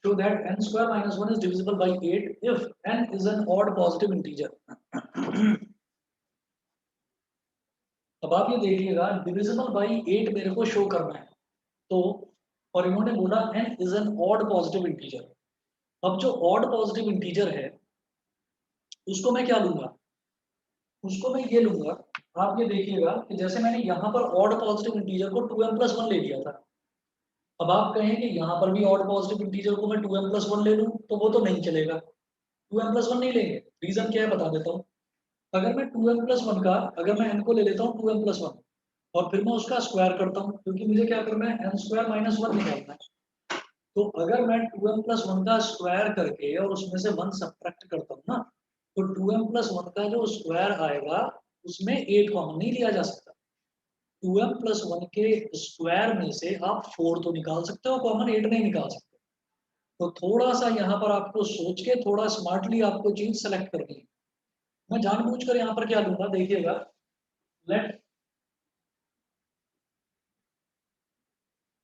[SPEAKER 1] show that n square minus 1 is divisible by 8 if n is an odd positive integer अब आप ये देखिएगा divisible by 8 मेरे को show करना है, तो और इन्होंने बोला n is an odd positive integer. अब जो ऑड पॉजिटिव इंटीजर है उसको मैं क्या लूंगा, उसको मैं ये लूंगा, आप ये देखिएगा कि जैसे मैंने यहाँ पर ऑड पॉजिटिव इंटीजर को 2m+1 ले लिया था। अब आप कहें कि यहाँ पर भी ऑड पॉजिटिव इंटीजर को मैं 2m+1 ले लूँ तो वो तो नहीं चलेगा, 2m+1 नहीं लेंगे। रीजन क्या है बता देता हूँ। अगर मैं 2m+1 का, अगर मैं n को ले लेता हूँ 2m+1 और फिर मैं उसका स्क्वायर करता हूँ, क्योंकि मुझे क्या करना है n² - 1 निकालना है। तो अगर मैं 2m+1 का स्क्वायर करके और उसमें से 1 सब्ट्रैक्ट करता हूँ ना, तो 2m+1 का जो स्क्वायर आएगा उसमें 8 कॉमन नहीं लिया जा सकता। 2m+1 के स्क्वायर में से आप 4 तो निकाल सकते हो कॉमन, 8 नहीं निकाल सकते। तो थोड़ा सा यहाँ पर आपको सोच के थोड़ा स्मार्टली आपको चीज सेलेक्ट करनी है। मैं जानबूझकर यहाँ पर क्या लूंगा, देखिएगा, लेट,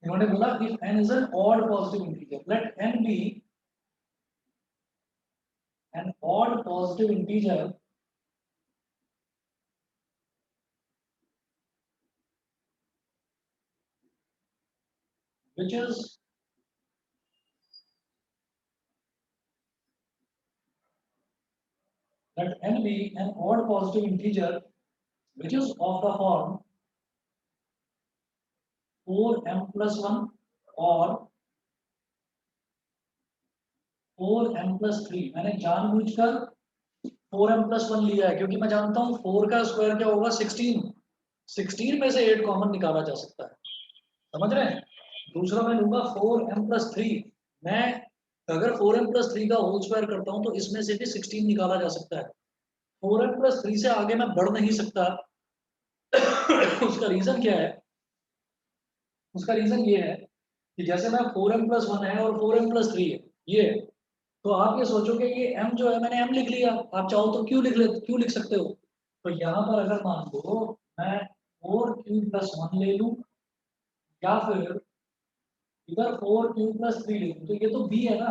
[SPEAKER 1] इन्होंने बोला if n is an odd positive integer, let n be an odd positive integer which is let n be an odd positive integer which is of the form 4m+1 or 4m+3। मैंने जानबूझकर 4m+1 लिया है क्योंकि मैं जानता हूँ 4 का square क्या होगा 16, 16 में से 8 कॉमन निकाला जा सकता है, समझ रहे हैं। दूसरा मैं लूंगा 4m+3, मैं अगर 4m+3 का होल स्क्वायर करता हूँ तो इसमें से भी 16 निकाला जा सकता है। 4m+3 से आगे मैं बढ़ नहीं सकता। उसका रीजन क्या है, उसका रीजन ये है कि जैसे मैं 4m+1 है और 4m+3 है ये, तो आप ये सोचोगे ये m जो है मैंने m लिख लिया, आप चाहो तो क्यों लिख सकते हो। तो यहाँ पर अगर मान लो मैं 4q+1 ले लूं या फिर इधर 4q+3 ले लूं, तो ये तो b है ना,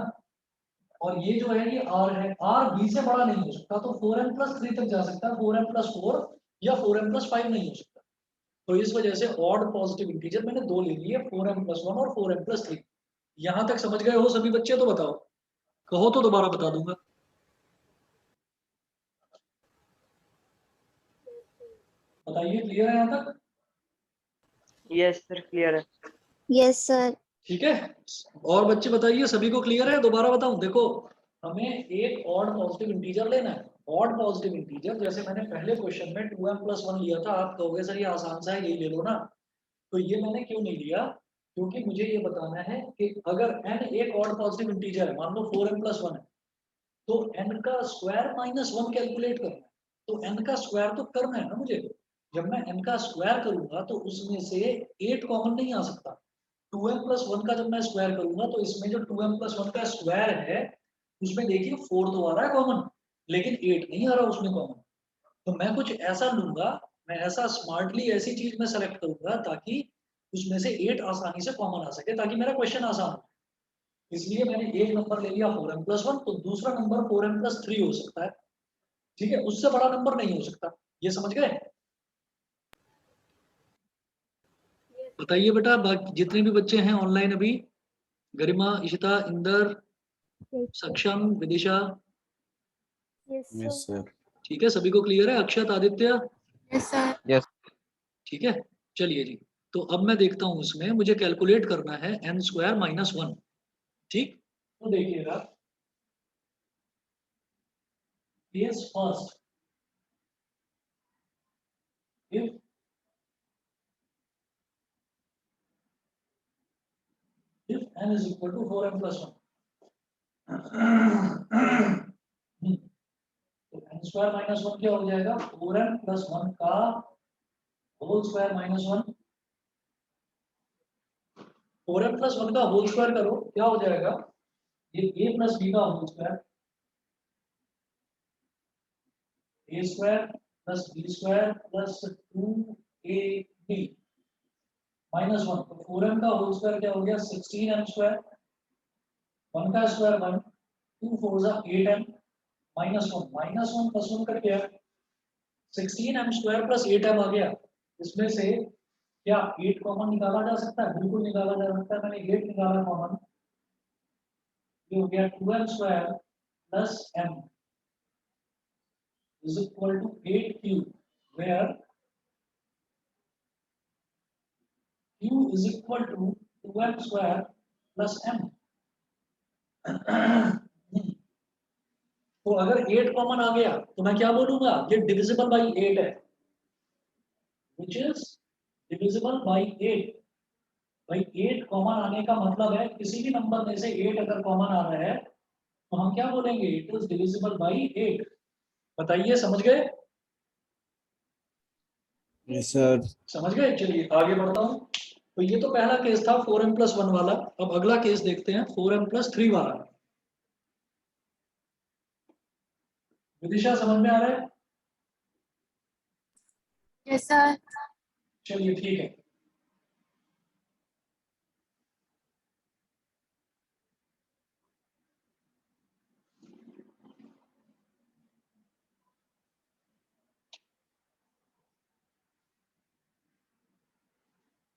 [SPEAKER 1] और ये जो है ये r है, r b से बड़ा नहीं हो सकता, तो 4m+3 तक जा सकता है, 4m+4 या 4m+5 नहीं हो सकता। तो इस वजह से ऑड पॉजिटिव इंटीजर मैंने दो ले लिए, 4m+1 और 4m+3। यहां तक समझ गए हो सभी बच्चे, तो बताओ, कहो तो दोबारा बता दूंगा। बताइए, क्लियर है यहाँ तक?
[SPEAKER 5] यस सर, क्लियर है।
[SPEAKER 3] Yes, sir.
[SPEAKER 1] ठीक है, और बच्चे बताइए सभी को क्लियर है? दोबारा बताऊं, देखो हमें एक ऑड पॉजिटिव इंटीजर लेना है। ऑड पॉजिटिव इंटीजर जैसे मैंने पहले क्वेश्चन में 2m+1 लिया था, आप कहोगे सर ये आसान सा है यही ले लो ना, तो ये मैंने क्यों नहीं लिया, क्योंकि मुझे ये बताना है कि अगर n एक ऑड पॉजिटिव इंटीजर है, मान लो 4m+1 है, तो n का स्क्वायर -1 कैलकुलेट करना है। तो n का स्क्वायर तो करना है ना मुझे। जब मैं n का स्क्वायर करूंगा तो उसमें से 8 कॉमन नहीं आ सकता। 2m+1 का जब मैं स्क्वायर करूंगा तो इसमें जो 2m+1 का स्क्वायर है उसमें देखिए 4 तो आ रहा है कॉमन, लेकिन 8 नहीं आ रहा उसमें कॉमन। तो मैं कुछ ऐसा लूंगा, मैं ऐसा स्मार्टली ऐसी चीज में सेलेक्ट करूंगा ताकि उसमें से 8 आसानी से कॉमन आ सके, ताकि मेरा क्वेश्चन आसान हो। इसलिए मैंने एक नंबर ले लिया 4m+1, तो दूसरा नंबर 4m+3 हो सकता है। ठीक है, उससे बड़ा नंबर नहीं हो सकता। ये समझ गए? बताइए बेटा, बाकी जितने भी बच्चे हैं ऑनलाइन अभी, गरिमा, इशिता, इंदर, सक्षम, Vidisha,
[SPEAKER 3] Yes, sir.
[SPEAKER 4] Yes sir.
[SPEAKER 1] ठीक है, सभी को क्लियर है? अक्षत, आदित्य,
[SPEAKER 3] Yes, sir.
[SPEAKER 2] Yes.
[SPEAKER 1] ठीक है, चलिए जी। तो अब मैं देखता हूं, इसमें मुझे कैलकुलेट करना है n² - 1। ठीक, तो देखिएगा, case first, if n is equal to 4m+1, तो n² - 1 क्या हो जाएगा, 4m+1 का होल स्क्वायर -1। 4m+1 का होल स्क्वायर करो, क्या हो जाएगा, ये a + b का whole square, a² + b² + 2ab -1। तो 4m का होल स्क्वायर क्या हो गया, 16m², 1 का स्क्वायर 1, 2 4 8m -1 + 1 कर गया, 16m² + 8m आ गया। इसमें से क्या 8 कॉमन निकाला जा सकता है? बिल्कुल निकाला जा सकता है। मैंने 8 निकाला कॉमन, ये हो गया 2m square plus m is equal to 8 cube, where q is equal to 2m square plus m। तो अगर 8 कॉमन आ गया तो मैं क्या बोलूंगा? ये डिविजिबल बाई 8 है, which is divisible by 8। भाई 8 कॉमन आने का मतलब है किसी भी नंबर में से 8 अगर कॉमन आ रहा है तो हम क्या बोलेंगे? It is divisible by 8। बताइए, समझ गए?
[SPEAKER 4] Yes sir.
[SPEAKER 1] समझ गए? चलिए आगे बढ़ता हूँ। तो ये तो पहला केस था 4m+1 वाला। अब अगला केस देखते हैं 4m+3 वाला। विदिशा समझ में आ रहा है?
[SPEAKER 3] Yes, sir.
[SPEAKER 1] चलिए ठीक है।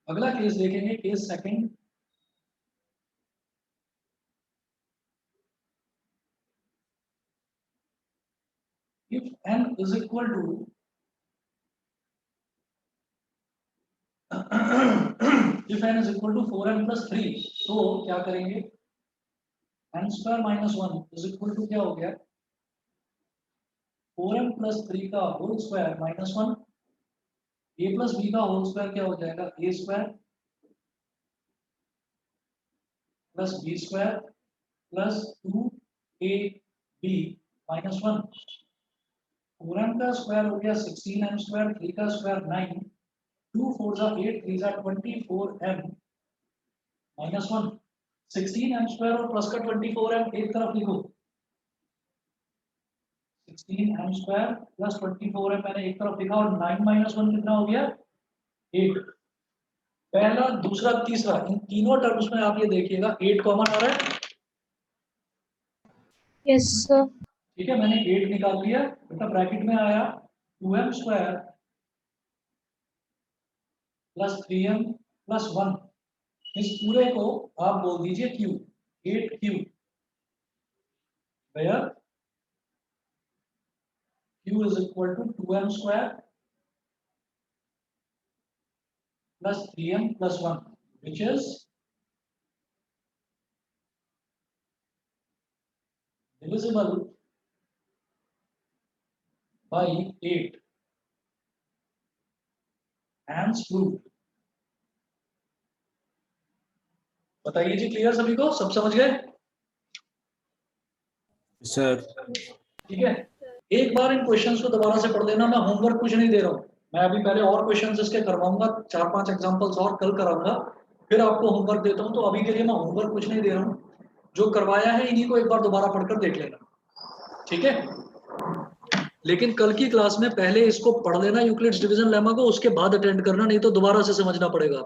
[SPEAKER 1] अगला केस देखेंगे, case second. if n is equal to if n is equal to 4m+3, तो क्या करेंगे? n² - 1 इज इक्वल टू क्या हो गया? 4m+3 का whole square minus 1। a plus b का होल स्क्वायर क्या हो जाएगा? a² plus b² plus 2ab minus 1। 4m का स्क्वायर हो गया 16m², 3 का स्क्वायर 9, 2 4 8, 3 24m माइनस 1। 16m² और प्लस का 24m एक तरफ लिखो। 16m² प्लस 24m मैंने एक तरफ लिखा, और 9 - 1 कितना हो गया? 8। पहला, दूसरा, तीसरा, इन तीनों टर्म्स में आप ये देखिएगा 8 कॉमन आ रहा है।
[SPEAKER 3] Yes, sir.
[SPEAKER 1] ठीक है, मैंने 8 निकाल लिया। बेटा ब्रैकेट में आया 2m² प्लस 3m प्लस 1। इस पूरे को आप बोल दीजिए q, 8q, where q is equal to 2m² plus 3m plus 1, which is divisible by 8। Hence proved। बताइए जी, क्लियर सभी को? सब समझ गए?
[SPEAKER 4] सर।
[SPEAKER 1] ठीक है, एक बार इन क्वेश्चंस को दोबारा से पढ़ लेना। मैं होमवर्क कुछ नहीं दे रहा हूँ। मैं अभी पहले और क्वेश्चंस इसके करवाऊंगा, 4-5 एग्जांपल्स और कल कराऊंगा, फिर आपको होमवर्क देता हूँ। तो अभी के लिए मैं होमवर्क कुछ नहीं दे रहा हूँ। जो करवाया है इन्हीं को एक बार दोबारा पढ़कर देख लेना, ठीक है? लेकिन कल की क्लास में पहले इसको पढ़ लेना यूक्लिड्स डिवीजन लेमा को, उसके बाद अटेंड करना, नहीं तो दोबारा से समझना पड़ेगा।